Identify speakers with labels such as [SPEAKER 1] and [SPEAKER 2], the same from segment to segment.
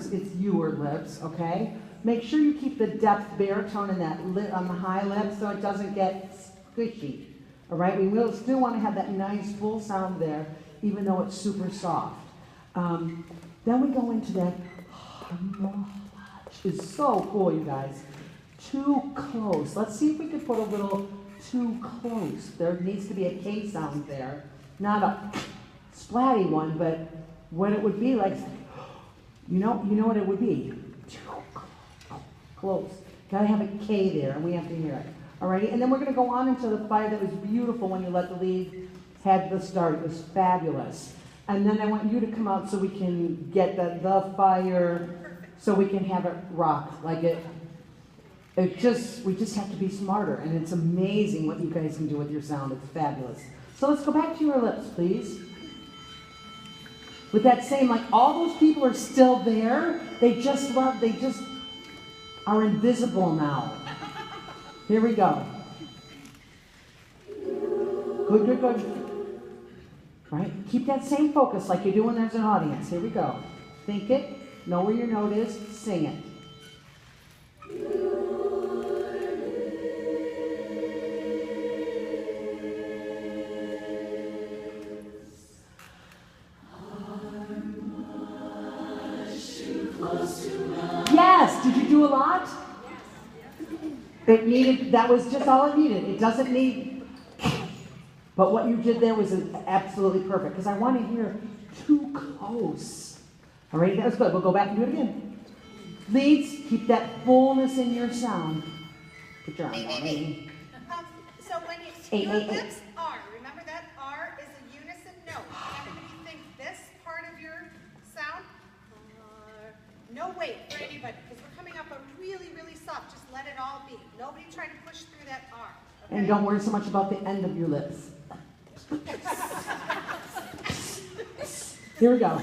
[SPEAKER 1] times it's your lips, okay? Make sure you keep the depth baritone in that lip on the high lip so it doesn't get squishy. All right, we will still want to have that nice full sound there, even though it's super soft. Then we go into that which is so cool, you guys. Too close. Let's see if we can put a little too close. There needs to be a K sound there, not a splatty one, but what it would be like. You know what it would be. Too close. Gotta have a K there, and we have to hear it. Alrighty, and then we're going to go on into the fire that was beautiful when you let the lead had the start. It was fabulous. And then I want you to come out so we can get the fire, so we can have it rock like it. We just have to be smarter, and it's amazing what you guys can do with your sound. It's fabulous. So let's go back to your lips, please. With that same, like all those people are still there. They just are invisible now. Here we go. Good, good, good. Right? Keep that same focus like you do when there's an audience. Here we go. Think it. Know where your note is. Sing it. Yes. Did you do a lot? It needed, that was just all it needed. It doesn't need, but what you did there was absolutely perfect, because I want to hear too close. All right, that was good. We'll go back and do it again. Leads, keep that fullness in your sound. Put your arm on me.
[SPEAKER 2] So when your lips are, remember that R is a unison note. Everybody think this part of your sound? No wait for anybody, because we're coming up a really, really soft. Just let it all be. Nobody try to push through that R. Okay?
[SPEAKER 1] And don't worry so much about the end of your lips. Here we go.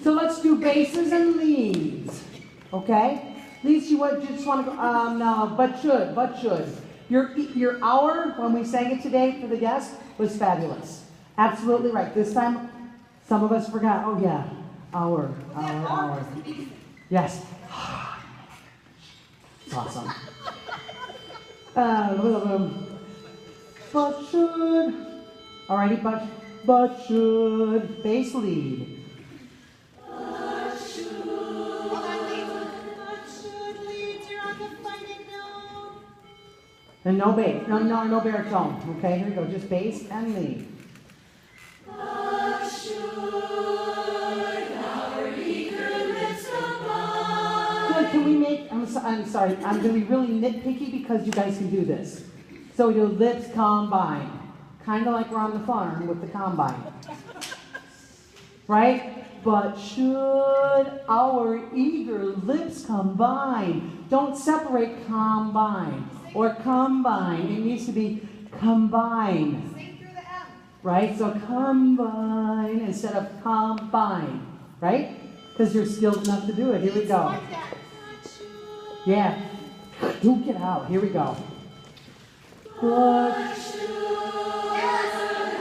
[SPEAKER 1] So let's do basses and leads, okay? Leads, you just want to go, no, but should. Your hour, when we sang it today for the guests, was fabulous. Absolutely right. This time, some of us forgot, oh yeah, hour. Yes. It's awesome. But should. Alrighty, but should. Bass lead. And no bass, no baritone. Okay, here we go, just bass and lead. Good, can we make, I'm sorry, I'm going to be really nitpicky because you guys can do this. So your lips combine, kind of like we're on the farm with the combine. Right? But should our eager lips combine? Don't separate combine. Or combine. It needs to be combine.
[SPEAKER 2] Sing through the M.
[SPEAKER 1] Right? So combine instead of combine. Right? Because you're skilled enough to do it. Here we go. Yeah. Duke it out. Here we go. But should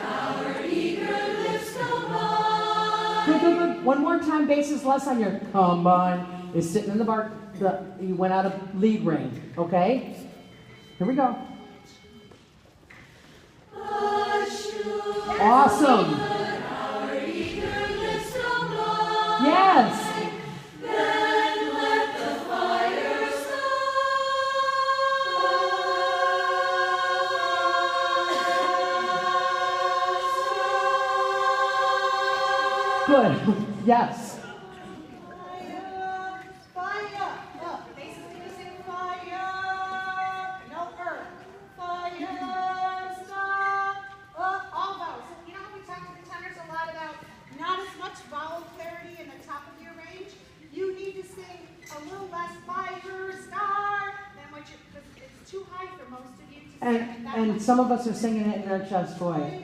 [SPEAKER 1] our eager lips combine? Good. One more time. Bass is less on your combine. Is sitting in the bar. You went out of lead range. Okay? Here we go. Awesome. Yes. Then let the fire start. Good. Yes.
[SPEAKER 2] Fire.
[SPEAKER 1] And some of us are singing it in our chest voice.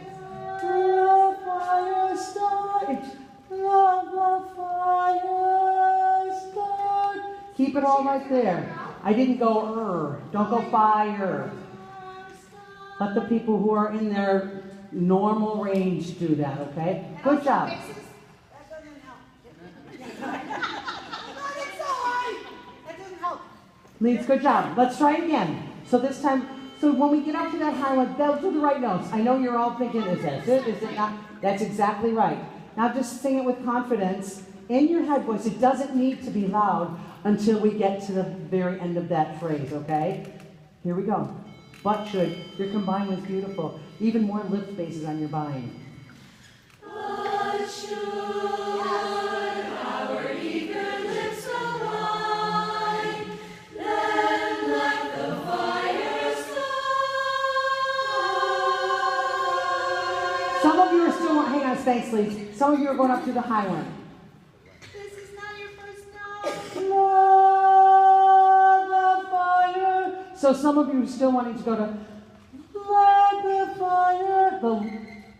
[SPEAKER 1] The fire start, the fire start. Keep it all right there. I didn't go Don't go fire. Let the people who are in their normal range do that, okay? Good job.
[SPEAKER 2] That doesn't help. It's so high. That doesn't help.
[SPEAKER 1] Leads, good job. Let's try it again. So this time, so when we get up to that high one, those are the right notes. I know you're all thinking, is that it? Is it not? That's exactly right. Now just sing it with confidence in your head voice. It doesn't need to be loud until we get to the very end of that phrase, okay? Here we go. But should. Your combine was beautiful. Even more lip spaces on your bind.
[SPEAKER 3] But should our eager lips align, then let the fire start.
[SPEAKER 1] Some of you are still, hang on, thanks, Lee. Some of you are going up to the high one.
[SPEAKER 2] This is not your first note.
[SPEAKER 1] Love the fire. So some of you are still wanting to go to let the fire.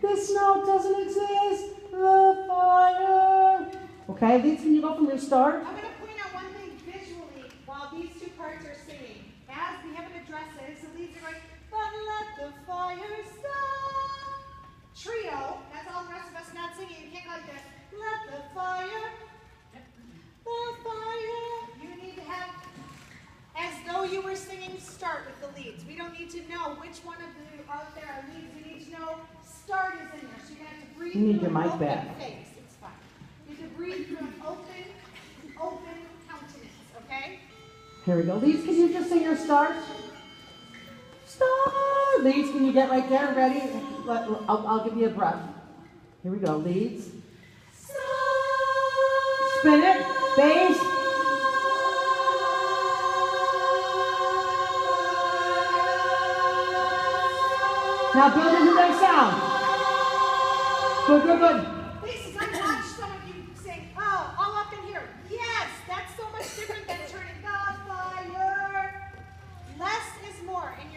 [SPEAKER 1] This note doesn't exist. The fire. Okay, Leeds, can you go from your start?
[SPEAKER 2] I'm going to point out one thing visually while these two parts are singing. As we haven't addressed it, so these are going, but let the fire start. Trio, that's all the rest of us not singing. You can't go like this. Let the fire. You need to have, as though you were singing, start with the leads. We don't need to know which one of you out there are leads. We need to know start is in there. So you're going to have to breathe
[SPEAKER 1] You need
[SPEAKER 2] through
[SPEAKER 1] your
[SPEAKER 2] an
[SPEAKER 1] mic
[SPEAKER 2] open
[SPEAKER 1] back.
[SPEAKER 2] face. It's fine. You have to breathe through an open countenance, okay?
[SPEAKER 1] Here we go. Leeds, can you just sing your start? Start. Leeds, can you get right there? Ready? I'll give you a breath. Here we go. Leeds. Spin it. Bass. Now build into their sound. Good.
[SPEAKER 2] Lisa, I watched some of you sing, oh, all up in here. Yes, that's so much different than turning the fire. Less is more in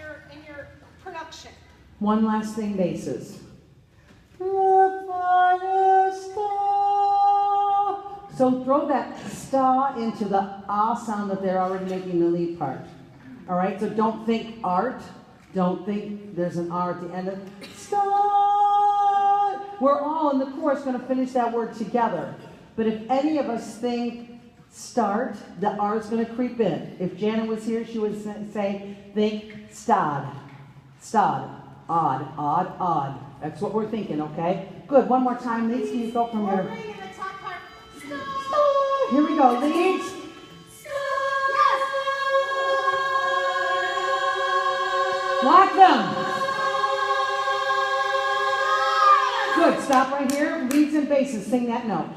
[SPEAKER 2] your production.
[SPEAKER 1] One last thing, basses. The fire star. So throw that star into the ah sound that they're already making the lead part. All right, so don't think art. Don't think there's an R at the end of start. We're all in the chorus going to finish that word together. But if any of us think start, the R is going to creep in. If Janet was here, she would say, think stad. Stad. Odd. That's what we're thinking, okay? Good. One more time. Leads, can you go from
[SPEAKER 2] More
[SPEAKER 1] your...
[SPEAKER 2] ring in the top part.
[SPEAKER 1] Here we go. Leads. Lock them. Good. Stop right here. Leads and basses. Sing that note.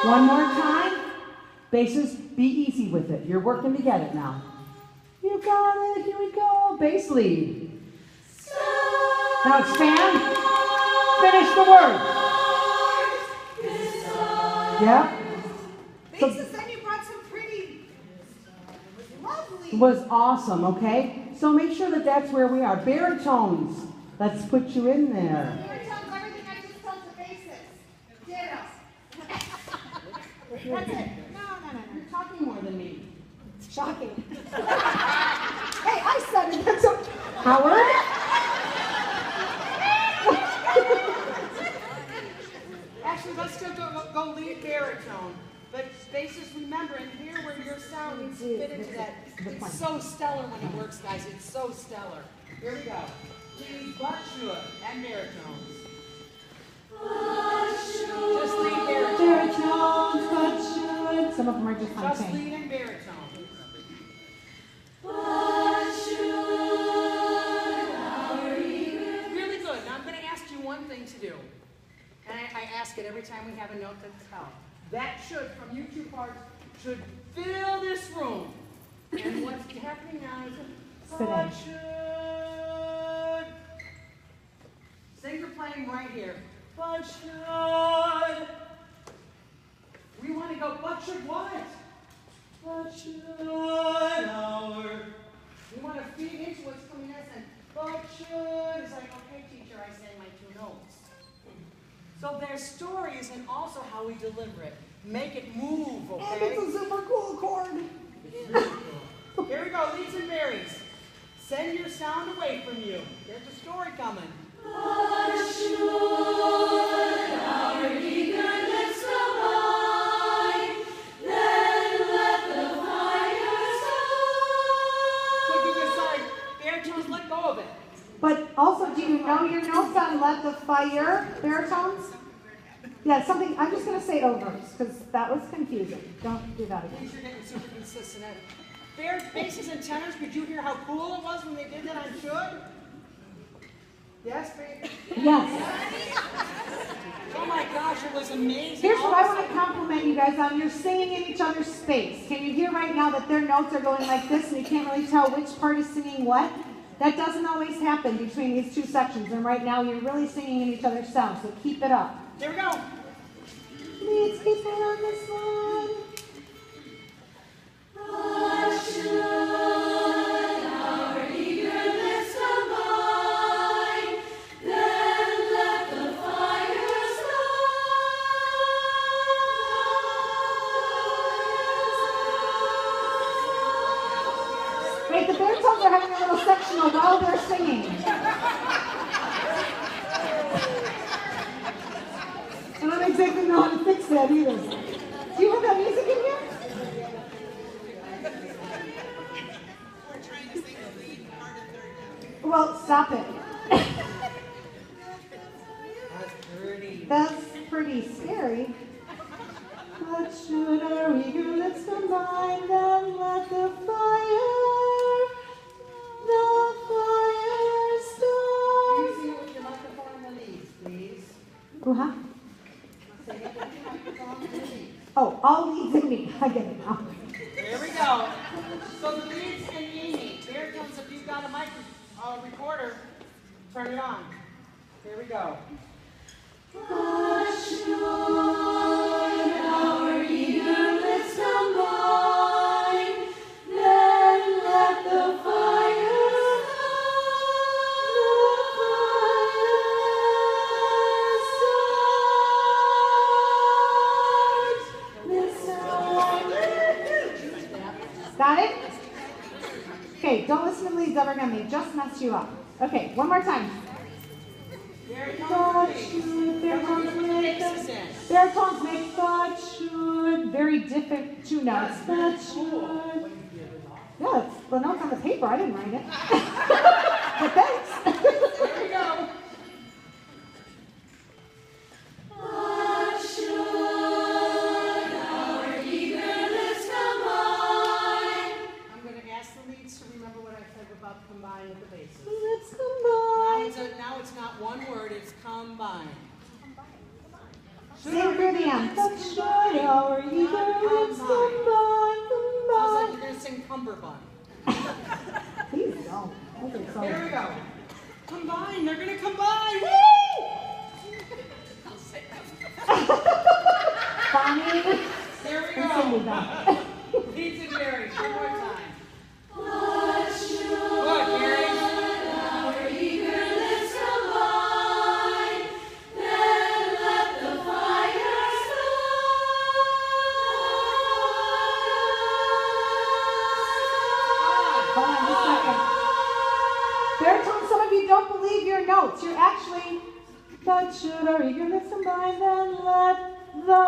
[SPEAKER 1] One more time. Basses, be easy with it. You're working to get it now. You got it. Here we go. Bass lead. Now expand. Finish the word. Yeah.
[SPEAKER 2] Lisa said you brought some pretty, lovely.
[SPEAKER 1] It was awesome, okay? So make sure that that's where we are. Baritones. Let's put you in there.
[SPEAKER 2] Baritones, everything I just told the basis. Ditto. That's it. No.
[SPEAKER 1] You're talking more than me.
[SPEAKER 2] Shocking. Hey, I said it. That's okay.
[SPEAKER 1] Howard?
[SPEAKER 4] Actually, let's still go lead baritone. But basses, remember, and here where your sound needs to fit into that. It's so stellar when it works, guys. It's so stellar. Here we go. Lead, but should, and baritones. Just lead baritone.
[SPEAKER 1] Baritones, but should. Some of them are just on
[SPEAKER 4] Just
[SPEAKER 1] chain.
[SPEAKER 4] lead and baritone. Really good. Now I'm going to ask you one thing to do. And I ask it every time we have a note that's held. That should, from you two parts, should fill this room. And what's happening now is
[SPEAKER 1] Sit down.
[SPEAKER 4] should. Sing the playing right here. But should. We want to go, but should what? But should our You want to feed into what's coming next, and but should. It's like, okay, teacher, I sang my 2 notes. So their story is in also how we deliver it. Make it move,
[SPEAKER 1] And
[SPEAKER 4] okay?
[SPEAKER 1] it's a super cool chord.
[SPEAKER 4] Here we go, leads and berries. Send your sound away from you. There's a story coming.
[SPEAKER 3] What should our eager lips combine? Then let the fire start.
[SPEAKER 4] Quick, sorry. Baritones, let go of it.
[SPEAKER 1] But also, do you know your notes on Let the Fire, baritones? Yeah, something, I'm just going to say it over, because that was confusing. Don't do that again.
[SPEAKER 4] These are getting super consistent. Basses and tenors, could you hear how cool it was when they did that on should? Yes, baby?
[SPEAKER 1] Yes.
[SPEAKER 4] Oh my gosh, it was amazing.
[SPEAKER 1] Here's what I want to compliment you guys on. You're singing in each other's space. Can you hear right now that their notes are going like this and you can't really tell which part is singing what? That doesn't always happen between these 2 sections. And right now you're really singing in each other's sound, so keep it up.
[SPEAKER 4] Here we go.
[SPEAKER 1] Let's keep it on this one.
[SPEAKER 3] What should our eager lips combine? Then let the fire start.
[SPEAKER 1] Wait, the baritones are having a little sectional while they're singing. I don't exactly know how to fix that either. Do you have that music in here? Well, stop it.
[SPEAKER 4] That's pretty.
[SPEAKER 1] That's pretty scary. What should our eager lips combine? Then let the fire start.
[SPEAKER 4] Can you sing it with your microphone and the leads, please?
[SPEAKER 1] Uh-huh.
[SPEAKER 4] Sing it with your microphone and the leads.
[SPEAKER 1] Oh, all leads in me. I get it now.
[SPEAKER 4] There we go. So the leads and Amy. Baritones, if you've got a recorder, turn it on. Here we go.
[SPEAKER 3] What should our eager lips combine? Then let the fire start.
[SPEAKER 1] Got it? Okay, don't listen to the leads ever again. They just mess you up. Okay, one more time.
[SPEAKER 4] Baritones, please.
[SPEAKER 1] Baritones make that should. Very different 2 notes. That should. Yeah, it's the notes on the paper. I didn't write it. But thanks.
[SPEAKER 4] Here we go.
[SPEAKER 3] What should our eager lips combine?
[SPEAKER 4] I'm going to ask the leads to remember what I said about combine with the basses.
[SPEAKER 1] Let's combine.
[SPEAKER 4] Now it's not one word, it's combine.
[SPEAKER 1] Sing through the end. What should our eager lips combine?
[SPEAKER 4] Sounds like you're going to sing cummerbund.
[SPEAKER 1] Please don't. Okay,
[SPEAKER 4] Here
[SPEAKER 1] sorry.
[SPEAKER 4] we go. Combine, they're going to combine. Woo!
[SPEAKER 1] Bonnie.
[SPEAKER 4] Here we
[SPEAKER 1] And Cindy
[SPEAKER 4] go.
[SPEAKER 1] back.
[SPEAKER 4] Leads and Gary, one more time.
[SPEAKER 3] What should
[SPEAKER 4] Good, Gary.
[SPEAKER 3] our eager lips combine? Then let the fire start.
[SPEAKER 1] Hold on just a second. Baritone, some of you don't believe your notes. You're actually, but should our eager lips combine, then let the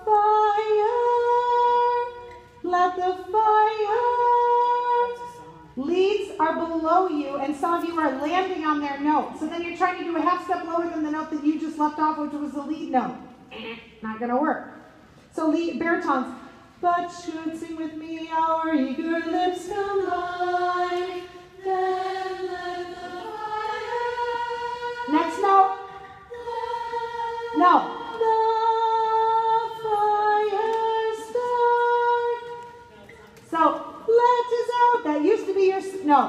[SPEAKER 1] fire. Leads are below you, and some of you are landing on their note. So then you're trying to do a half step lower than the note that you just left off, which was the lead note. Not gonna work. So baritones, but should sing with me, our eager lips combine.
[SPEAKER 3] Then let the fire.
[SPEAKER 1] Next note. No. The fire start. So let is out. That used to be your no.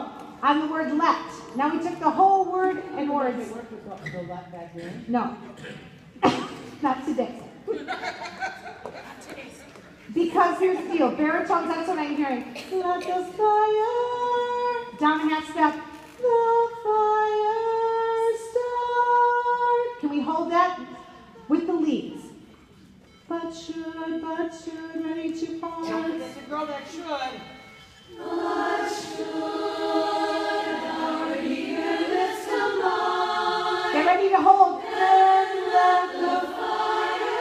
[SPEAKER 1] On the word let. Now we took the whole word and words.
[SPEAKER 4] The left back here.
[SPEAKER 1] No. Not today. Because here's the deal. Baritones, that's what I'm hearing. Let the fire Down a half step. The fire start. Can we hold that with the leads? But should, ready to
[SPEAKER 4] Don't
[SPEAKER 1] pause.
[SPEAKER 4] forget to grow that should.
[SPEAKER 3] But should our eager lips combine,
[SPEAKER 1] Get ready to hold.
[SPEAKER 3] then let the fire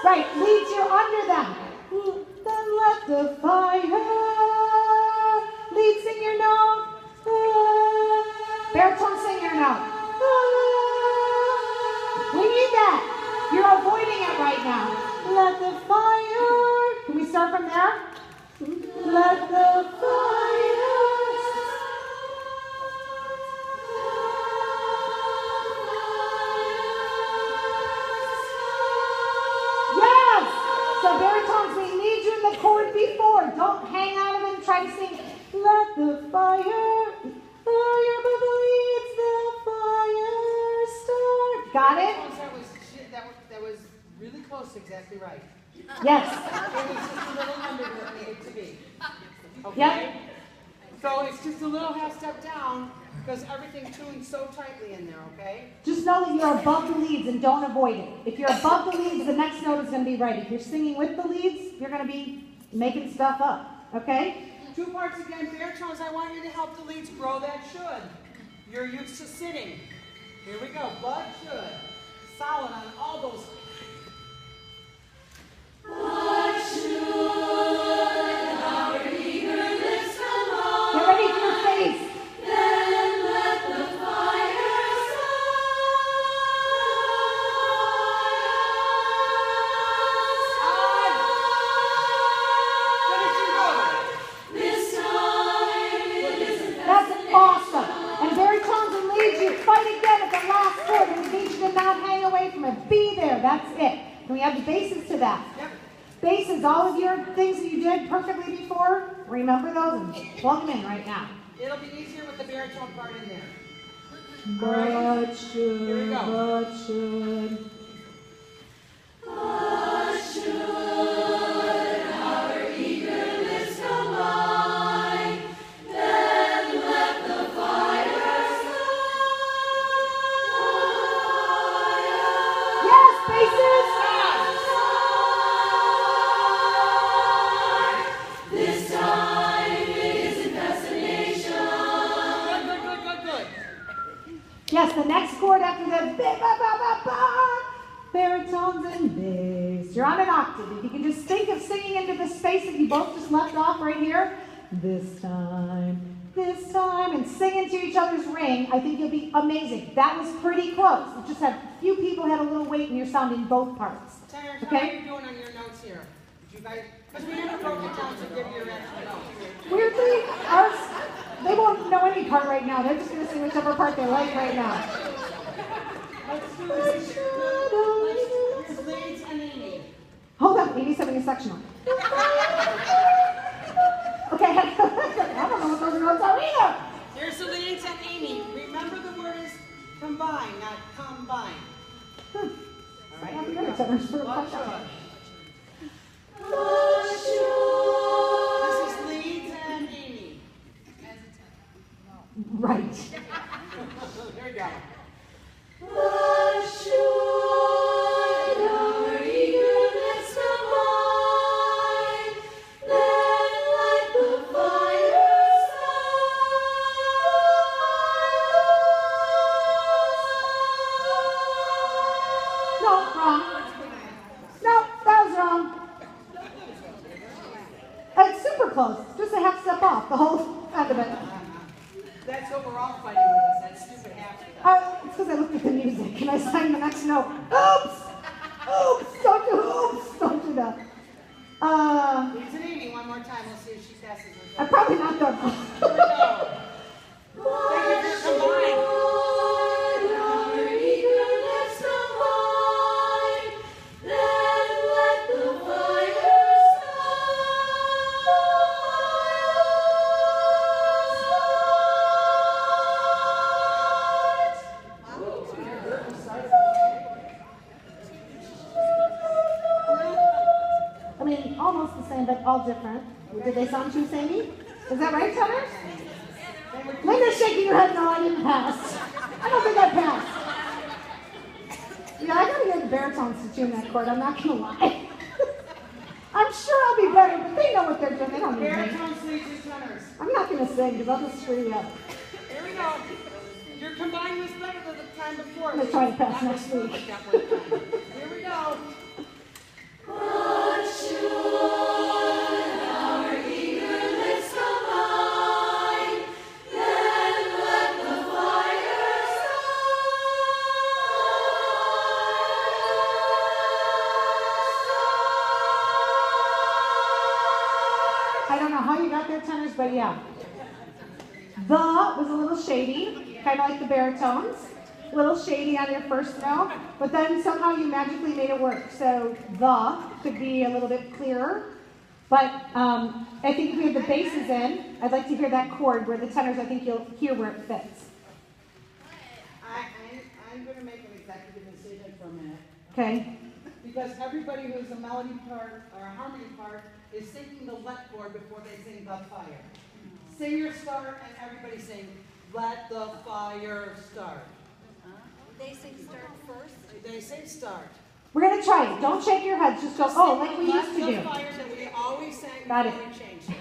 [SPEAKER 1] Right, leads you're under them. Then let the fire. Lead, sing your note. Baritone, sing your note. We need that. You're avoiding it right now. Let the fire. Can we start from there? Let the fire. Yes! So baritones, we need you in the chord before. Don't hang out of it and try to sing. Let the fire leads the fire start. Got it?
[SPEAKER 4] That was really close, exactly right.
[SPEAKER 1] Yes.
[SPEAKER 4] It was just a little under where it needed to be. Okay?
[SPEAKER 1] Yep.
[SPEAKER 4] So it's just a little half step down because everything tuned so tightly in there, okay?
[SPEAKER 1] Just know that you're above the leads and don't avoid it. If you're above the leads, the next note is going to be right. If you're singing with the leads, you're going to be making stuff up. Okay?
[SPEAKER 4] 2 parts again, baritones. I want you to help the leads grow that should. You're used to sitting. Here we go. But should. Solid on all those.
[SPEAKER 3] But should our eager lips combine,
[SPEAKER 1] Get ready for your face.
[SPEAKER 3] then let the fire this time it isn't
[SPEAKER 1] That's awesome. And baritones and leads, you fight again at the last chord. And it needs you to not hang away from it. Be there. That's it. Can we have the bases to that?
[SPEAKER 4] Yep.
[SPEAKER 1] Bases, all of your things that you did perfectly before, remember those and plug them in right now.
[SPEAKER 4] It'll be easier with the baritone part in there.
[SPEAKER 1] But should,
[SPEAKER 4] Here we go.
[SPEAKER 1] but should.
[SPEAKER 3] But should our eager lips combine, then let the fire
[SPEAKER 1] Yes, bases.
[SPEAKER 3] this time it isn't fascination.
[SPEAKER 4] Good.
[SPEAKER 1] Yes, the next chord after the ba ba ba ba ba. Baritones and bass. You're on an octave. If you can just think of singing into the space that you both just left off right here. This time, and sing into each other's ring. I think you'll be amazing. That was pretty close. It just had a few people had a little weight in your sound in both parts.
[SPEAKER 4] Tara, how
[SPEAKER 1] Okay.
[SPEAKER 4] are you doing on your notes here? Did you guys? Because we never broke it down to give your actual notes.
[SPEAKER 1] Weirdly, ours, they won't know any part right now. They're just going to sing whichever part they like right now.
[SPEAKER 4] Let's do this. Here's leads and Amy.
[SPEAKER 1] Hold on, Amy's having a sectional. Okay, I don't know what those notes are either.
[SPEAKER 4] Here's the leads and Amy. Remember the word is combine, not combine. All right, here we go.
[SPEAKER 1] But should.
[SPEAKER 4] But should.
[SPEAKER 3] But should
[SPEAKER 4] This is leads and Amy.
[SPEAKER 1] Right.
[SPEAKER 4] There we go.
[SPEAKER 3] But should our eager lips combine, then let the fire
[SPEAKER 1] No, wrong. No, that was wrong. It's super close. Just a half step off, the whole end of it.
[SPEAKER 4] That's what we're all fighting with, is that stupid half step.
[SPEAKER 1] It's because I looked at the music. Can I sign the next note? Oops! Oops! Don't do that.
[SPEAKER 4] Leads and Amy, one more time. Let's see if she passes with
[SPEAKER 1] I'm
[SPEAKER 4] that.
[SPEAKER 1] probably not done.
[SPEAKER 4] Here we go. Thank you for combine.
[SPEAKER 3] our eager lips combine, then let the fire
[SPEAKER 1] I mean, almost the same, but all different. Did they sound too samey? Is that right, tenors? Linda's shaking her head, no, I didn't pass. I don't think I passed. Yeah, I gotta get the baritones to tune that chord, I'm not gonna lie. I'm sure I'll be better, but they know what they're doing, they don't need me.
[SPEAKER 4] Baritones lead to tenors.
[SPEAKER 1] I'm not gonna sing, because I'll just screw you up.
[SPEAKER 4] Here we go. Your combined was better than the time before.
[SPEAKER 1] I'm gonna try to pass
[SPEAKER 4] That
[SPEAKER 1] next
[SPEAKER 4] was
[SPEAKER 1] week.
[SPEAKER 4] perfect that one time. Here we go.
[SPEAKER 3] What should our eager lips combine? Then let the fire start.
[SPEAKER 1] I don't know how you got there, tenors, but yeah. The was a little shady, kind of like the baritones. A little shady on your first note, but then somehow you magically made it work. So the could be a little bit clearer. But I think if we have the basses in, I'd like to hear that chord where the tenors, I think you'll hear where it fits.
[SPEAKER 4] I'm going to make an executive decision for a minute.
[SPEAKER 1] Okay?
[SPEAKER 4] Because everybody who's a melody part or a harmony part is singing the let chord before they sing the fire. Sing your start and everybody sing let the fire start.
[SPEAKER 2] They sing start first.
[SPEAKER 4] They say start.
[SPEAKER 1] We're going to try it. Don't shake your heads. Just go, oh, like we used to
[SPEAKER 4] Let the
[SPEAKER 1] do.
[SPEAKER 4] fire that we always sang
[SPEAKER 1] Got
[SPEAKER 4] before
[SPEAKER 1] it.
[SPEAKER 4] we changed it.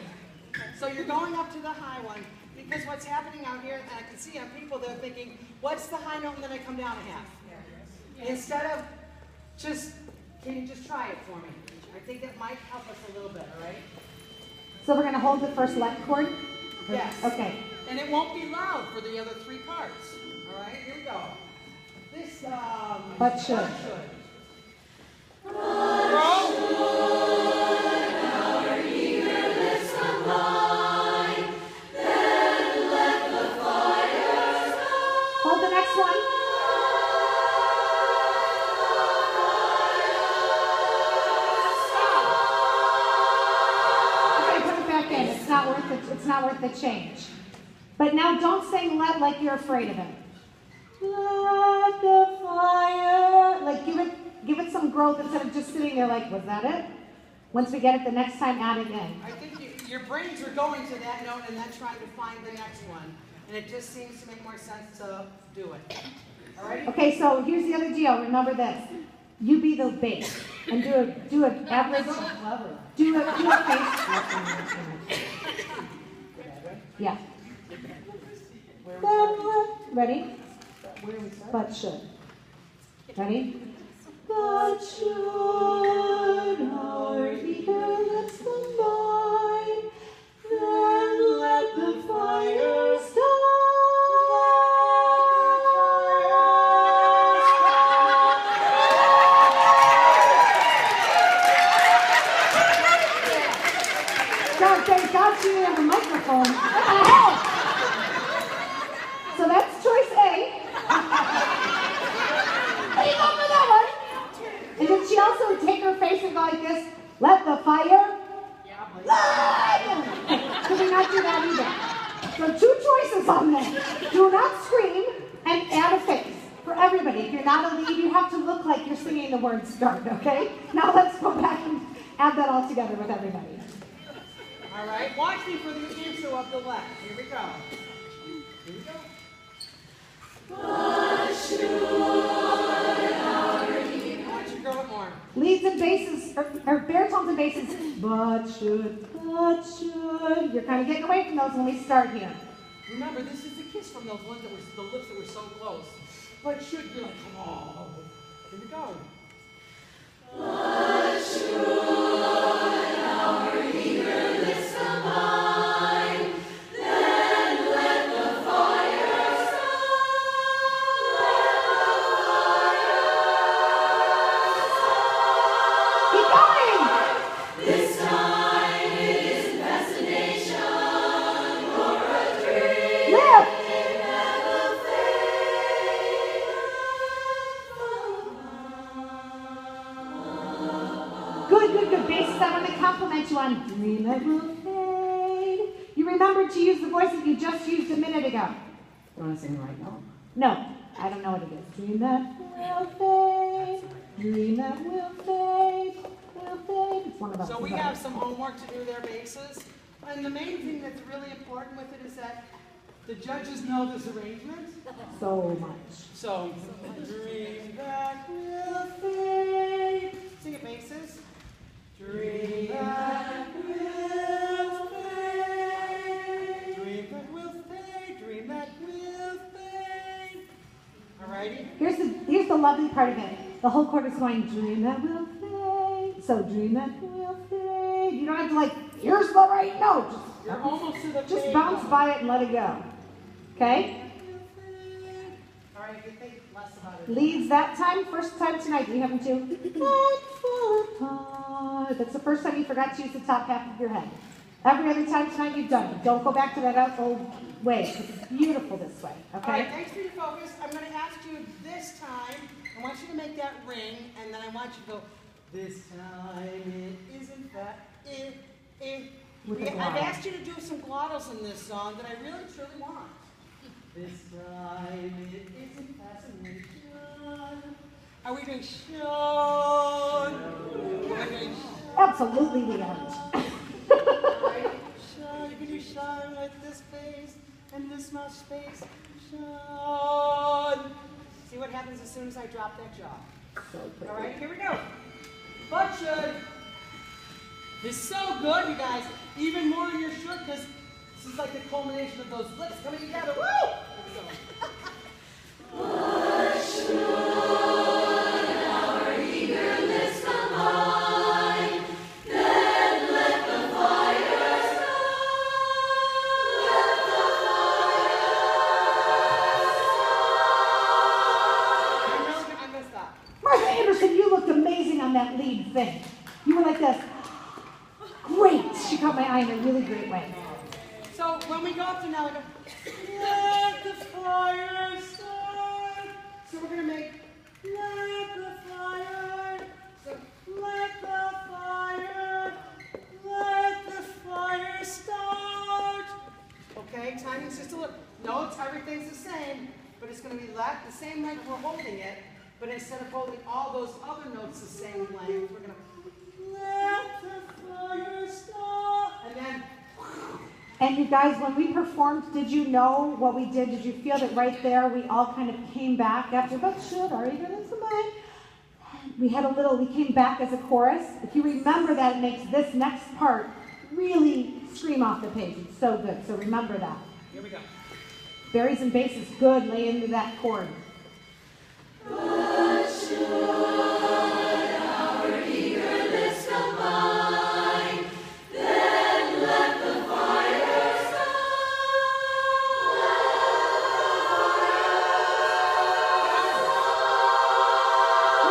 [SPEAKER 4] So you're going up to the high one because what's happening out here, and I can see on people, they're thinking, what's the high note and then I come down a half? Instead of just, can you just try it for me? I think that might help us a little bit, all right?
[SPEAKER 1] So we're going to hold the first let chord?
[SPEAKER 4] Yes.
[SPEAKER 1] Okay.
[SPEAKER 4] And it won't be loud for the other three parts. All right, here we go. This,
[SPEAKER 1] But should.
[SPEAKER 3] Our eager lips combine, then let the fire start.
[SPEAKER 1] Hold the next one. Okay, put it back in. It's not worth it. It's not worth the change. But now don't sing let like you're afraid of it. Let the fire. Like give it some growth instead of just sitting there like, was that it? Once we get it the next time, add it in.
[SPEAKER 4] I think your brains are going to that note and then trying to find the next one. And it just seems to make more sense to do it. All right?
[SPEAKER 1] Okay, so here's the other deal. Remember this. You be the bass and do a average. Do a bass. Yeah. Ready? But should. Ready? But should our eager lips combine, then let the fire God, thank God she didn't have a microphone. What the hell? So that's choice A. What do you go for that one? And then she also would take her face and go like this, let the fire light. Could we not do that either? So two choices on there. Do not scream and add a face. For everybody, if you're not a lead, you have to look like you're singing the word start, okay? Now let's go back and add that all together with everybody.
[SPEAKER 4] All right, watch me for the intro of the left. Here we go. Here we go.
[SPEAKER 3] But should our eager
[SPEAKER 4] I want you to grow it more.
[SPEAKER 1] Leads and basses, or baritones and basses, but should. You're kind of getting away from those when we start here.
[SPEAKER 4] Remember, this is the kiss from those ones that were the lips that were so close. But should be like, come on. Here we go.
[SPEAKER 3] But should our eager lips combine, then let the fire start.
[SPEAKER 1] Keep going!
[SPEAKER 3] This time it isn't fascination or a dream.
[SPEAKER 1] Lift!
[SPEAKER 3] Never
[SPEAKER 1] Good. Basses, I want to compliment you on Dream That Will Fade. You remembered to use the voice that you just used a minute ago. You want to sing right now? No, I don't know what it is. Dream that will fade. Dream that will fade. Will fade. It's one of those.
[SPEAKER 4] So we have some homework to do there, basses. And the main thing that's really important with it is that the judges know this arrangement.
[SPEAKER 1] So much.
[SPEAKER 4] So, dream that will fade. Sing it, basses. Dream that will fade. Dream that will fade. Dream that will fade. Alrighty?
[SPEAKER 1] Here's the lovely part of it. The whole chord is going, dream that will fade. So dream that will fade. You don't have to here's the right note.
[SPEAKER 4] You're almost to the
[SPEAKER 1] Just
[SPEAKER 4] fade
[SPEAKER 1] bounce
[SPEAKER 4] note.
[SPEAKER 1] by it and let it go. Okay?
[SPEAKER 4] Alright, you think less about it.
[SPEAKER 1] Leads that time, first time tonight. Do you have them too? Fall apart. That's the first time you forgot to use the top half of your head. Every other time tonight you've done it. Don't go back to that old way. It's beautiful this way. Okay?
[SPEAKER 4] Alright, thanks for your focus. I'm going to ask you this time, I want you to make that ring, and then I want you to go, this time it isn't that,
[SPEAKER 1] With the
[SPEAKER 4] I've
[SPEAKER 1] glottal.
[SPEAKER 4] asked you to do some glottals in this song that I really, truly want. This time it isn't fascination. Are we doing Sean? Are we doing
[SPEAKER 1] Absolutely we aren't.
[SPEAKER 4] Shine, you can do shine with this face and this much space. Shine. See what happens as soon as I drop that jaw.
[SPEAKER 1] So pretty.
[SPEAKER 4] All right, here we go. Butt should. It's so good, you guys. Even more in your shirt, because this is like the culmination of those lips coming together. Woo! Here we go.
[SPEAKER 3] What should our eager lips combine? Then let the fire start. Let the
[SPEAKER 4] I'm gonna stop.
[SPEAKER 1] Martha Anderson, you looked amazing on that lead thing. You were like this. Great. She caught my eye in a really great way.
[SPEAKER 4] So when we go up to now, we go, let the fire start. So we're gonna make, let the fire. So let the fire start. Okay, timing's just a little, notes, everything's the same, but it's gonna be the same length we're holding it, but instead of holding all those other notes the same length, we're gonna, let the fire start. And then,
[SPEAKER 1] And you guys, when we performed, did you know what we did? Did you feel that right there we all kind of came back after, but should our eagerness combine? We came back as a chorus. If you remember that, it makes this next part really scream off the page. It's so good. So remember that.
[SPEAKER 4] here we go.
[SPEAKER 1] Berries and basses, good. Lay into that chord.
[SPEAKER 3] What should our eager lips combine? Then let the fire start.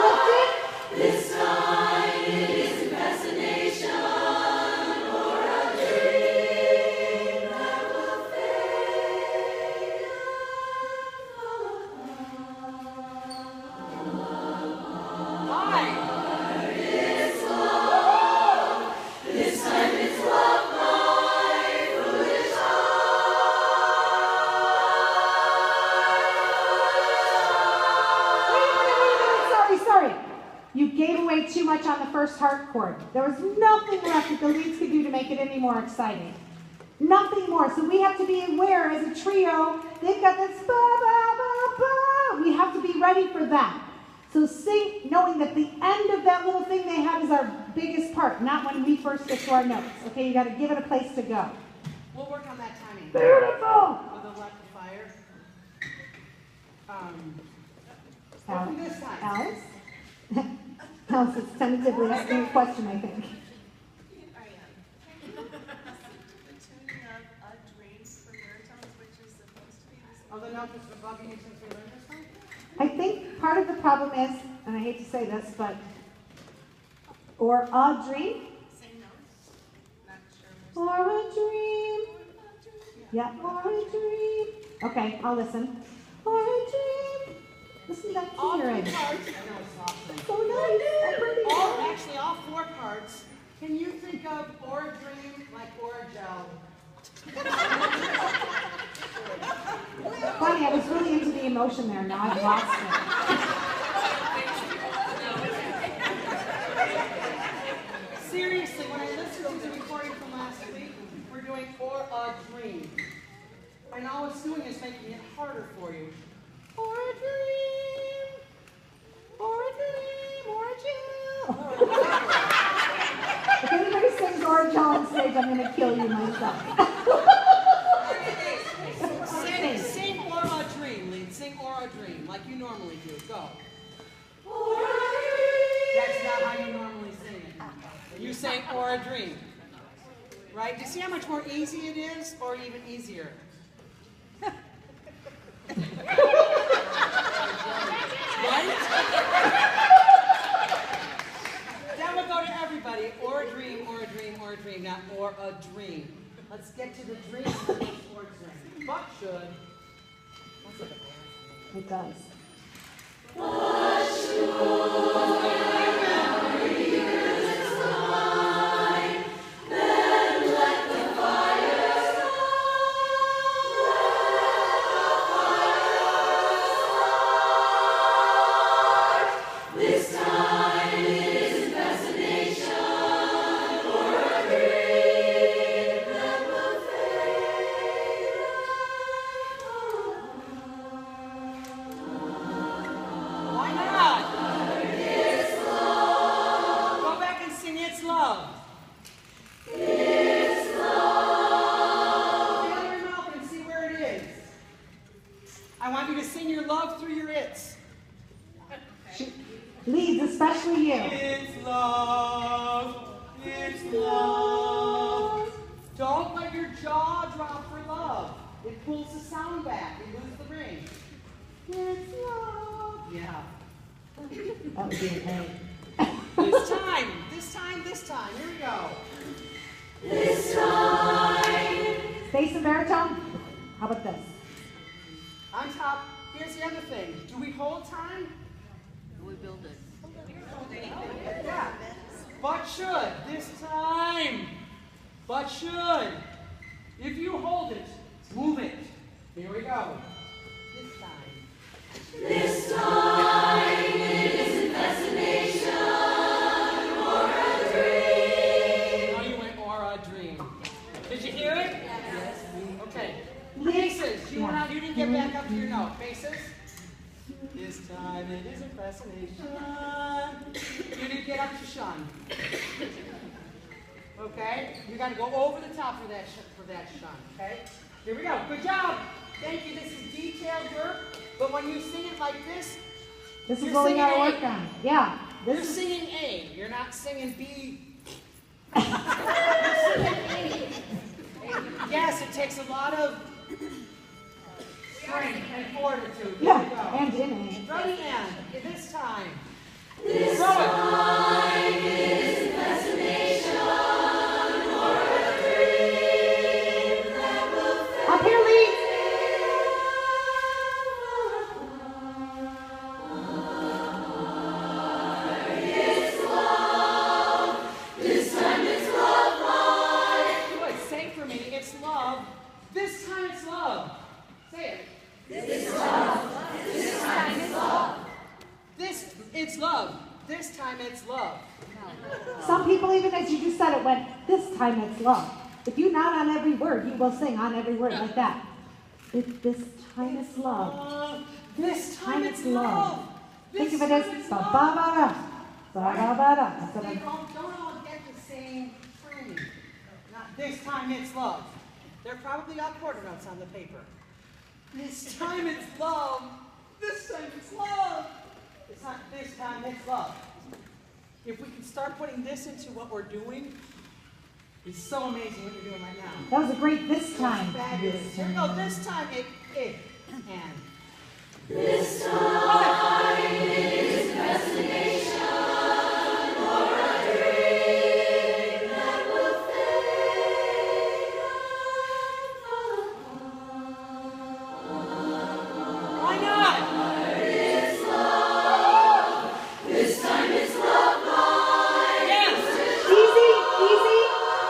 [SPEAKER 1] Lift it.
[SPEAKER 3] This time it isn't fascination or a dream that will fade and fall apart.
[SPEAKER 4] Hi.
[SPEAKER 3] It's love. This time it's love, my foolish
[SPEAKER 1] Wait a minute. Sorry. You gave away too much on the first harp chord. There was nothing left that the leads could do to make it any more exciting. Nothing more. So we have to be aware as a trio, they've got this ba ba ba ba. We have to be ready for that. So sing knowing that the end of that little thing they have is our biggest part, not when we first get to our notes. Okay, you got to give it a place to go.
[SPEAKER 4] We'll work on that timing.
[SPEAKER 1] Beautiful.
[SPEAKER 4] With a let the fire.
[SPEAKER 1] Alice?
[SPEAKER 4] Open this time.
[SPEAKER 1] Alice? Alice is tentatively asking a question, I think.
[SPEAKER 5] I am. Can you the tuning of a dream for baritones, which is supposed to be the same?
[SPEAKER 4] Oh, the note that's above you since we learned this one?
[SPEAKER 1] I think part of the problem is, and I hate to say this, but, or a dream,
[SPEAKER 5] Same notes? Not sure.
[SPEAKER 1] or a dream, yeah, or a dream. Okay, I'll listen. Or a dream. Listen to that key
[SPEAKER 4] All
[SPEAKER 1] you're
[SPEAKER 4] three
[SPEAKER 1] in.
[SPEAKER 4] parts. I know it's soft.
[SPEAKER 1] So nice. So pretty.
[SPEAKER 4] Actually, all four parts. Can you think of or a dream like or a gel?
[SPEAKER 1] Funny, I was really into the emotion there. Now I've lost it.
[SPEAKER 4] Seriously, when I listened to the recording from last week, we're doing wait for a dream. And all it's doing is making it harder for you. For a dream, for a dream, or a chill.
[SPEAKER 1] If anybody sings Orange on stage, I'm going to kill you myself.
[SPEAKER 4] Sing or a dream, Lee. Sing or a dream, like you normally do. Go. That's not how you normally sing it. You sang or a dream. Right? Do you see how much more easy it is, or even easier? Right? That would go to everybody. Or a dream, or a dream, or a dream, not or a dream. Let's get to the dream or dream. But should.
[SPEAKER 1] It does.
[SPEAKER 4] Why not? Go back and sing It's Love. It's love. Feel your mouth and see where it is. I want you to sing your love through your it's.
[SPEAKER 1] Leads, especially you.
[SPEAKER 4] It's love. It's love. Don't let your jaw drop for love. It pulls the sound back. You lose the ring. It's love. Yeah.
[SPEAKER 1] That would be an A.
[SPEAKER 4] This time. This time. This time. Here we go.
[SPEAKER 3] This time.
[SPEAKER 1] Bass and baritone? How about this?
[SPEAKER 4] On top, here's the other thing. Do we hold time?
[SPEAKER 5] We build it.
[SPEAKER 4] Yeah. But should. This time. But should. If you hold it, move it. Here we go. This time.
[SPEAKER 3] This time it isn't fascination or a dream.
[SPEAKER 4] Now you went or a dream. Did you hear it? Yes. Okay. Bases. You didn't get back up to your note. Bases. This time it isn't fascination. You didn't get up to shun. Okay? You got to go over the top for that shun. Okay? Here we go. Good job. Thank you. This is detailed work. But when you sing it like this,
[SPEAKER 1] This is
[SPEAKER 4] You're
[SPEAKER 1] what we
[SPEAKER 4] singing
[SPEAKER 1] gotta
[SPEAKER 4] A.
[SPEAKER 1] work on. Yeah.
[SPEAKER 4] you're
[SPEAKER 1] This is,
[SPEAKER 4] singing A. You're not singing B. You're singing A. Yes, it takes a lot of strength and fortitude. Here we
[SPEAKER 1] yeah,
[SPEAKER 4] go.
[SPEAKER 1] and in A.
[SPEAKER 4] Ready, and this time.
[SPEAKER 3] This
[SPEAKER 4] Throw it.
[SPEAKER 3] time it isn't fascination or a dream that will fade.
[SPEAKER 1] Up here, Lee.
[SPEAKER 3] It's love. This time it's love, mine.
[SPEAKER 4] Good. Say for me, it's love. This time it's love. Say it.
[SPEAKER 3] This love. This time it's love.
[SPEAKER 4] It's love. This time it's love.
[SPEAKER 1] Some people, even as you just said it, went, this time it's love. If you nod on every word, you will sing on every word like that. This time it's love.
[SPEAKER 4] This time it's love.
[SPEAKER 1] Think of it
[SPEAKER 4] This
[SPEAKER 1] as
[SPEAKER 4] time it's
[SPEAKER 1] ba
[SPEAKER 4] love.
[SPEAKER 1] ba ba da, ba ba ba da. That's what
[SPEAKER 4] They
[SPEAKER 1] I'm-
[SPEAKER 4] don't all get the same framing. Not this time it's love. They're probably all quarter notes on the paper. This time it's love. This time it's love. It's not this time it's love. If we can start putting this into what we're doing, it's so amazing what you're doing right now.
[SPEAKER 1] That was a great this time.
[SPEAKER 4] Fabulous. Here we go. This time it, and.
[SPEAKER 3] This time it isn't fascination or a dream that will fade.
[SPEAKER 4] Why not?
[SPEAKER 3] It's love. This time it's love, mine.
[SPEAKER 4] Yes.
[SPEAKER 1] Easy, easy.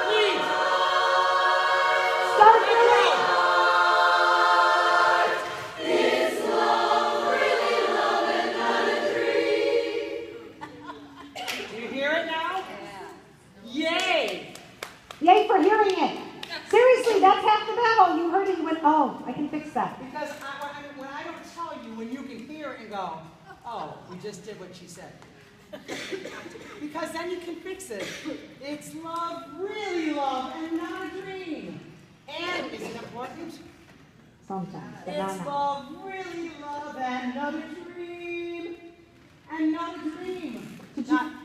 [SPEAKER 4] Please.
[SPEAKER 1] Start
[SPEAKER 4] Let
[SPEAKER 1] with
[SPEAKER 4] go.
[SPEAKER 3] It's love, really love and not a dream.
[SPEAKER 4] Do you hear it now? Yay.
[SPEAKER 1] Yay for hearing it. Seriously, that's half the battle. You heard it, you went, oh, I can fix that.
[SPEAKER 4] Because when I don't tell you, when you can hear it and go, oh, we just did what she said. Because then you can fix it. It's love, really love, and not a dream. And, is it important?
[SPEAKER 1] Sometimes, but not
[SPEAKER 4] It's
[SPEAKER 1] now.
[SPEAKER 4] love, really love, and not a dream. And not a dream.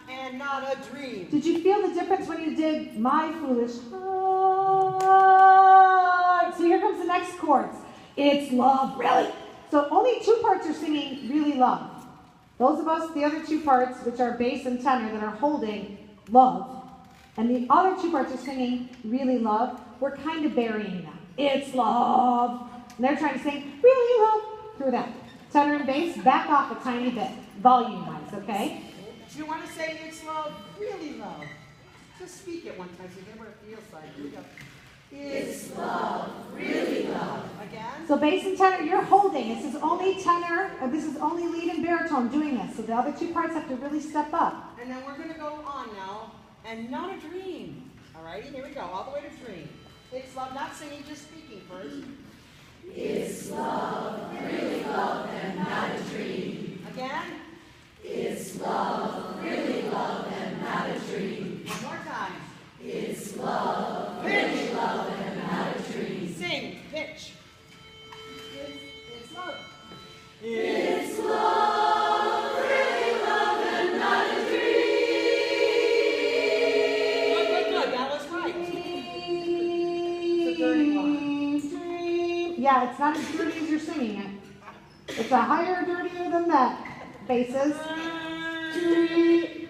[SPEAKER 4] And not a dream.
[SPEAKER 1] Did you feel the difference when you did My Foolish Heart? So here comes the next chords. It's love, really. So only two parts are singing really love. Those of us, the other two parts, which are bass and tenor, that are holding love, and the other two parts are singing really love, we're kind of burying them. It's love. And they're trying to sing really love through that. Tenor and bass, back off a tiny bit, volume-wise, okay?
[SPEAKER 4] Do you want to say it's love, really love? Just speak it one time so you get what it feels like. Here we go. It's love, really love. Again?
[SPEAKER 1] So bass and tenor, you're holding. This is only tenor, this is only lead and baritone doing this. So the other two parts have to really step up.
[SPEAKER 4] And then we're going to go on now. And not a dream. All righty, here we go. All the way to dream. It's love, not singing, just speaking first.
[SPEAKER 3] It's love, really love, and not a dream.
[SPEAKER 4] Again?
[SPEAKER 3] It's love, really love, and not a dream.
[SPEAKER 4] One more time.
[SPEAKER 3] It's love, really love, and not a dream.
[SPEAKER 4] Sing, pitch. It's love.
[SPEAKER 3] It's love, really love, and not a dream.
[SPEAKER 4] Good. That was right. It's a dirty one.
[SPEAKER 1] Yeah, it's not as dirty as you're singing it. It's a higher dirtier than that. Basses. Dream.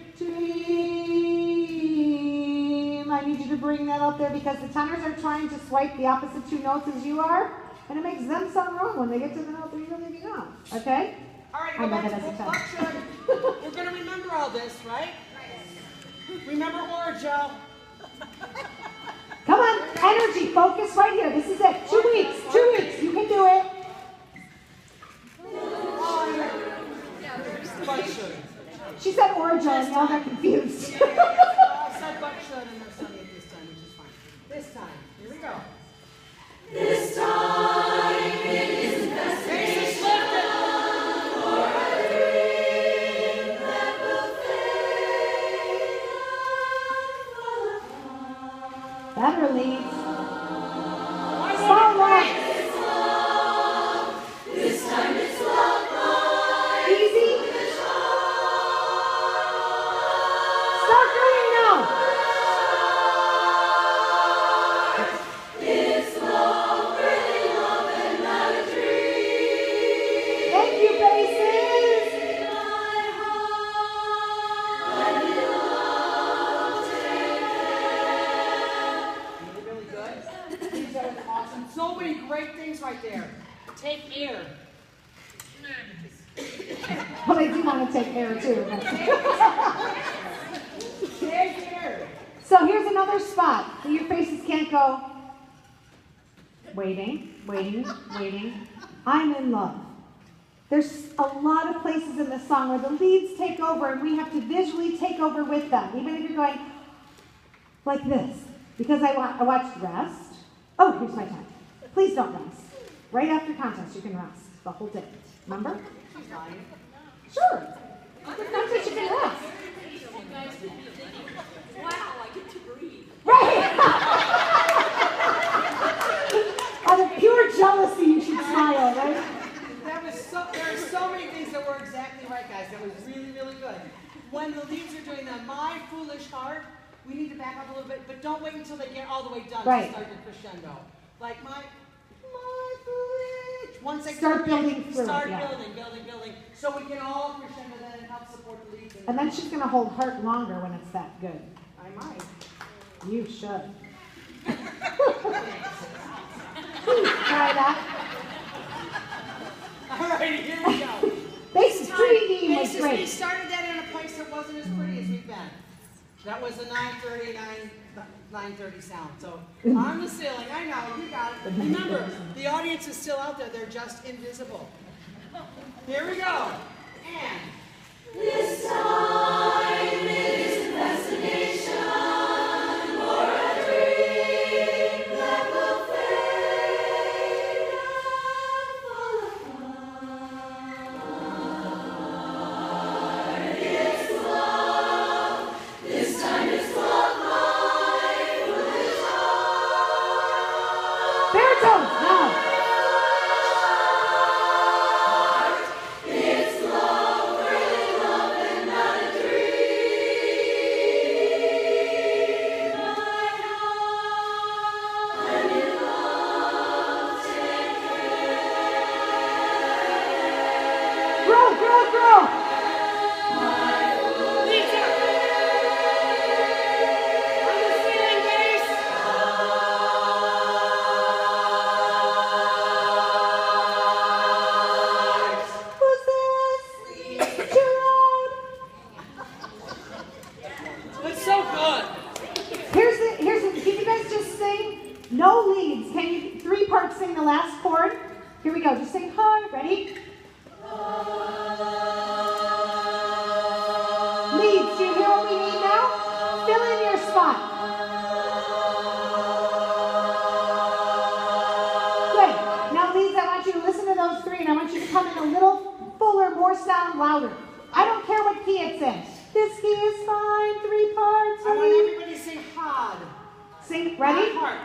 [SPEAKER 1] I need you to bring that up there because the tenors are trying to swipe the opposite two notes as you are, and it makes them sound wrong when they get to the note that you're leaving off. Okay?
[SPEAKER 4] All right,
[SPEAKER 1] I
[SPEAKER 4] go
[SPEAKER 1] know
[SPEAKER 4] back
[SPEAKER 1] that
[SPEAKER 4] to
[SPEAKER 1] as a
[SPEAKER 4] book function. We're going to remember all this, right? Remember Orjo.
[SPEAKER 1] Come on, energy, focus right here. This is it. 2 weeks, 2 weeks. You can do it.
[SPEAKER 4] Butt should.
[SPEAKER 1] She said origin, and y'all got confused.
[SPEAKER 4] I said butt should and there's something this time, which is fine. This time, here we go.
[SPEAKER 3] This time it is
[SPEAKER 4] Faces lifted.
[SPEAKER 3] for a dream that will fade.
[SPEAKER 1] Better leads.
[SPEAKER 4] Why
[SPEAKER 1] Small one.
[SPEAKER 3] It's love. This time it's love.
[SPEAKER 1] Easy. Start going now.
[SPEAKER 3] It's love, really love, and not a dream.
[SPEAKER 1] Thank you, basses.
[SPEAKER 3] In my heart, I love take care.
[SPEAKER 4] Really good. These are awesome. So many great things right there. Take air.
[SPEAKER 1] But I do want to take air too.
[SPEAKER 4] Take air.
[SPEAKER 1] So here's another spot that your faces can't go. Waiting, waiting, waiting. I'm in love. There's a lot of places in this song where the leads take over and we have to visually take over with them. Even if you're going like this. Because I watched Rest. Oh, here's my time. Please don't rest. Right after contest, you can rest the whole day. Remember?
[SPEAKER 4] She's lying.
[SPEAKER 1] Sure. After contest, you can rest.
[SPEAKER 5] Wow, I get to breathe.
[SPEAKER 1] Right. Out of pure jealousy, you should smile, right?
[SPEAKER 4] There are so many things that were exactly right, guys. That was really, really good. When the leads are doing the My Foolish Heart, we need to back up a little bit, but don't wait until they get all the way done
[SPEAKER 1] Right.
[SPEAKER 4] to start your crescendo. Like my foolish. Once they
[SPEAKER 1] Start
[SPEAKER 4] come in,
[SPEAKER 1] building through it,
[SPEAKER 4] start
[SPEAKER 1] yeah.
[SPEAKER 4] building, so we can all crescendo that and help support the leads.
[SPEAKER 1] And then she's going to hold heart longer when it's that good.
[SPEAKER 4] I might.
[SPEAKER 1] You should. Try that.
[SPEAKER 4] All right, here we go.
[SPEAKER 1] Basis dream was
[SPEAKER 4] Basis, we
[SPEAKER 1] great.
[SPEAKER 4] started that in a place that wasn't as pretty as we've been. That was a 9:30 sound. So on the ceiling, I know, you got it. Remember, the audience is still out there. They're just invisible. Here we go. And
[SPEAKER 3] This time it is a destination for a dream that will fade.
[SPEAKER 1] the last chord. Here we go. Just sing hard. Ready? Leads, do you hear what we need now? Fill in your spot. Good. Now, leads, I want you to listen to those three, and I want you to come in a little fuller, more sound, louder. I don't care what key it's in. This key is fine. 3 parts.
[SPEAKER 4] I want everybody to sing hard.
[SPEAKER 1] Sing. Ready?
[SPEAKER 4] Not part.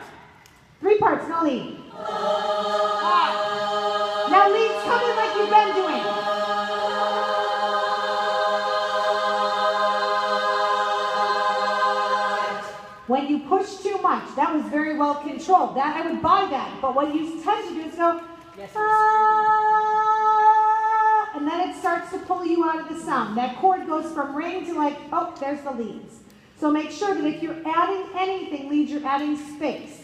[SPEAKER 1] 3 parts, no lead.
[SPEAKER 4] Hard.
[SPEAKER 1] Now, leads, come in like you've been doing. When you push too much, that was very well controlled. That I would buy that. But what you tend to do is go,
[SPEAKER 4] Yes,
[SPEAKER 1] ah, and then it starts to pull you out of the sound. That chord goes from ring to like, oh, there's the leads. So make sure that if you're adding anything, leads, you're adding space.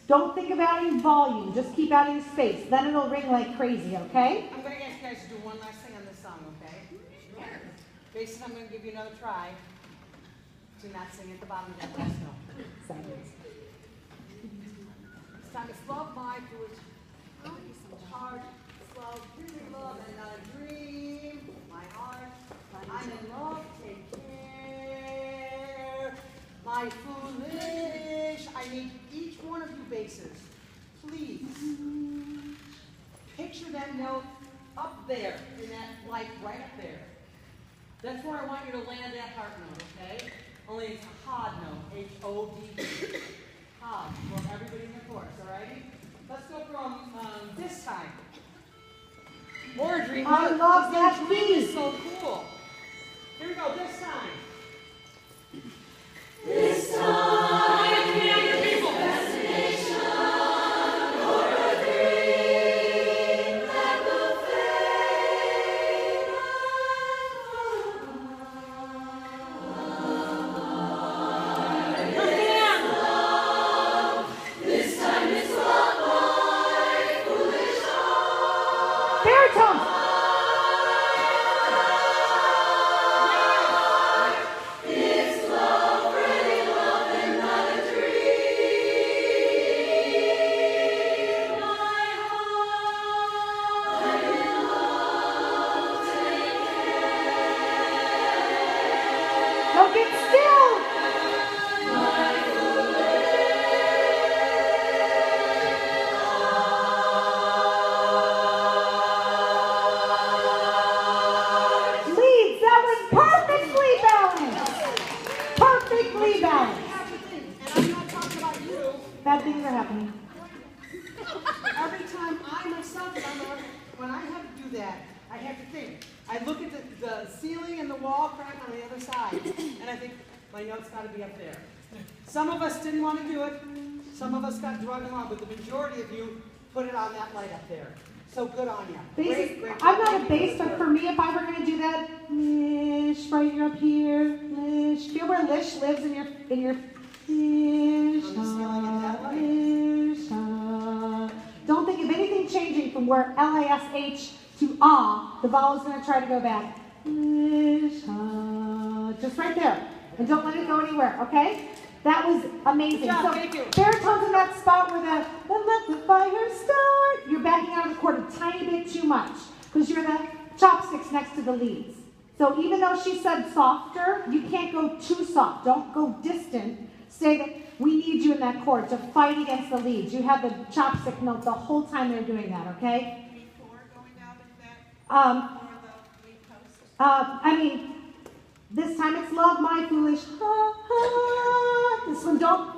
[SPEAKER 1] Don't think of adding volume. Just keep adding space. Then it'll ring like crazy, okay?
[SPEAKER 4] I'm going to ask you guys to do one last thing on this song, okay? Jason, I'm going to give you another try to not sing at the bottom of that last note. This time it's love my foolish heart, slow, really love and not a dream. My heart, I'm in love, take care. My foolish, I need each one of you basses, please. Picture that note up there, in that light right up there. That's where I want you to land that heart note, okay? Only it's a hod note, H-O-D-D. Hod, for everybody in the chorus, alrighty? Let's go from this time. Or dream.
[SPEAKER 1] I love that
[SPEAKER 4] Dream
[SPEAKER 1] key.
[SPEAKER 4] is so cool. Here we go, this time.
[SPEAKER 3] This time,
[SPEAKER 4] People.
[SPEAKER 3] destination or a dream that will fade. This time it's love, my foolish heart.
[SPEAKER 1] Baritones.
[SPEAKER 3] It's love, really love, and not a dream. My heart, I'm in love, take care.
[SPEAKER 1] Now get still. Leads, that was perfectly balanced. Perfectly balanced.
[SPEAKER 4] And I'm not talking about you.
[SPEAKER 1] Bad things are happening.
[SPEAKER 4] Every time I myself, when I have to do that, I have to think. I look at the ceiling and the wall crack on the other side, and I think, my note's got to be up there. Some of us didn't want to do it. Some of us got drugged along, but the majority of you put it on that light up there. So good on you.
[SPEAKER 1] Bass,
[SPEAKER 4] Great.
[SPEAKER 1] I'm not a
[SPEAKER 4] Thank you
[SPEAKER 1] bass, but for me, if I were going to do that, lish, right here up here, lish. Feel where lish lives in your lish,
[SPEAKER 4] On the ceiling at that light.
[SPEAKER 1] lish, Don't think of anything changing from where L-A-S-H to ah. The vowel is going to try to go back. Lish, just right there. And don't let it go anywhere, okay? That was amazing.
[SPEAKER 4] Good job,
[SPEAKER 1] So
[SPEAKER 4] thank you.
[SPEAKER 1] baritones in that spot where the let the fire start. You're backing out of the chord a tiny bit too much because you're the chopsticks next to the leads. So even though she said softer, you can't go too soft. Don't go distant. Say that we need you in that chord to fight against the leads. You have the chopstick note the whole time they're doing that, okay?
[SPEAKER 5] Before going out into that,
[SPEAKER 1] Um,
[SPEAKER 5] or the lead post.
[SPEAKER 1] I mean, this time it's love my foolish heart. This one, don't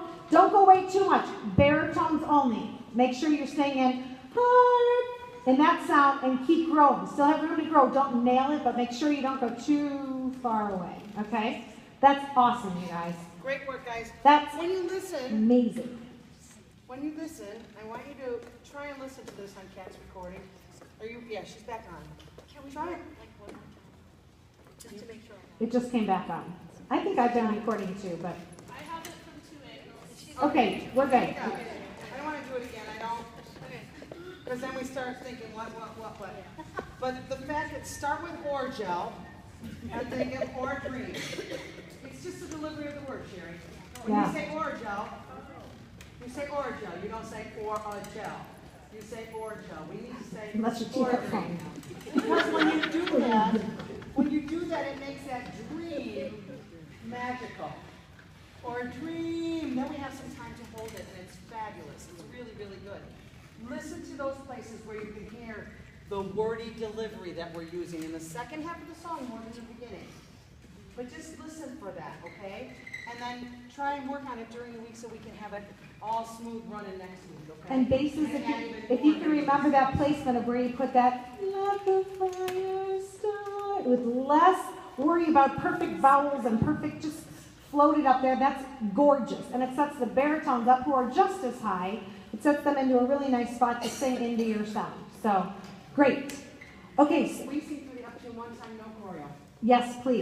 [SPEAKER 1] go way too much. Baritones only. Make sure you're staying in heart in that sound and keep growing. Still have room to grow. Don't nail it, but make sure you don't go too far away. Okay? That's awesome, you guys.
[SPEAKER 4] Great work, guys.
[SPEAKER 1] That's
[SPEAKER 4] When you listen,
[SPEAKER 1] amazing.
[SPEAKER 4] I want you to try and listen to this on Kat's recording. Yeah, she's back on.
[SPEAKER 2] Can we
[SPEAKER 4] Try
[SPEAKER 2] try
[SPEAKER 4] it.
[SPEAKER 2] it like one more time? Just to make sure.
[SPEAKER 1] It just came back on. I think I've been recording too, but
[SPEAKER 5] I have it from 2 angles.
[SPEAKER 1] okay, we're good.
[SPEAKER 4] Yeah, I don't want to do it again, I don't. Because then we start thinking, what. But the fact that start with or gel, and then get or dream. It's just the delivery of the word, Sherry. When
[SPEAKER 1] Yeah.
[SPEAKER 4] you say or gel, you say or gel, you don't say or a gel. You say orcho. We need to say
[SPEAKER 1] Unless you keep it from.
[SPEAKER 4] because when you do that, it makes that dream magical. Or dream. Then we have some time to hold it, and it's fabulous. It's really, really good. Listen to those places where you can hear the wordy delivery that we're using in the second half of the song more than the beginning. But just listen for that, okay? And then try and work on it during the week so we can have it all smooth running next week, okay?
[SPEAKER 1] And basses, if you can remember that placement of where you put that, let the fire start, with less worry about perfect vowels and perfect just floated up there, that's gorgeous. And it sets the baritones up who are just as high. It sets them into a really nice spot to sing into your sound. So, great. Okay, so,
[SPEAKER 4] We sing through the up to one time, no choreo.
[SPEAKER 1] yes, please.